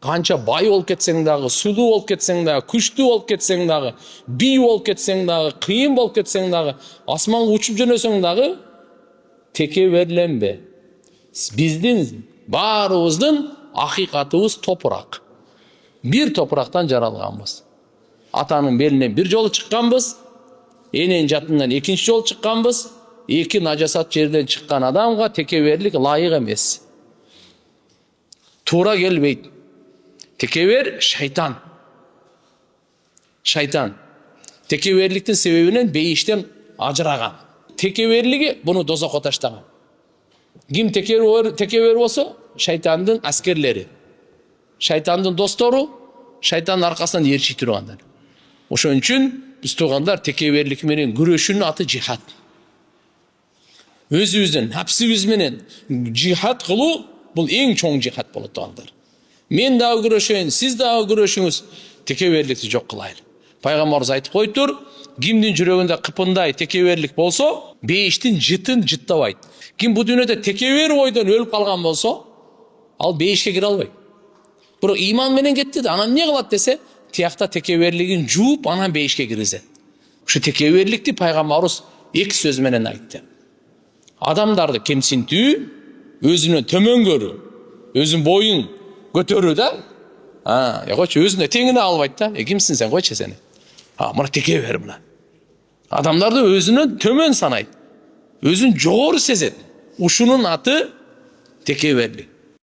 Kança bай болуп кетсең дагы, сулуу болуп кетсең дагы, күчтүү болуп кетсең дагы, бий болуп кетсең дагы, кыйын болуп кетсең дагы, асманга учуп жөнөсөң дагы, текеберленбе. Биздин баарыбыздын акыйкатыбыз топурак. Бир топурактан жаралганбыз. Атанын белинен бир жолу чыкканбыз, эненин жатынан экинчи жолу чыкканбыз. Эки нажасат жерден чыккан адамга текеберлик лайык эмес. Туура келбейт. Текебер шайтан. Шайтан. Текеберликтин себебинен бейиштен ажыраган. Текеберлиги буну дозокко таштаган. Ким текебер болсо? Шайтандын аскерлери. Шайтандын достору, шайтандын аркасынан ээрчи тургандар. Ошон үчүн биз туугандар текеберлик менен күрөшүүнүн аты жихад. Өзүбүздүн напсыбыз менен жихад кылуу бул эң чоң жихад болот туугандар. Мен дагы күрөшөйүн, сиз дагы күрөшүңүз, текеберликти жок кылайлы. Пайгамбарыбыз айтып коюптур, кимдин жүрөгүндө кыпындай текеберлик болсо, бейиштин жытын жыттабайт. Ким бу дүйнөдө текебер бойдон өлүп калган болсо, ал бейишке кире албайт. Бирок иман менен кетти да, анан эмне кылат десе, тиякта текеберлигин жууп, анан бейишке киргизет. Ушу текеберликти пайгамбарыбыз эки сөз менен айтты. Адамдарды кемсинтүү, өзүнөн төмөн көрүү, өзүнүн боюн көтөрүү да. Койчу, өзүнө теңине албайт да. Кимсиң сен, койчу сени. Мына текебер мына. Адамдарды өзүнөн төмөн санайт. Өзүн жогору сезет. Ушунун аты текеберлик.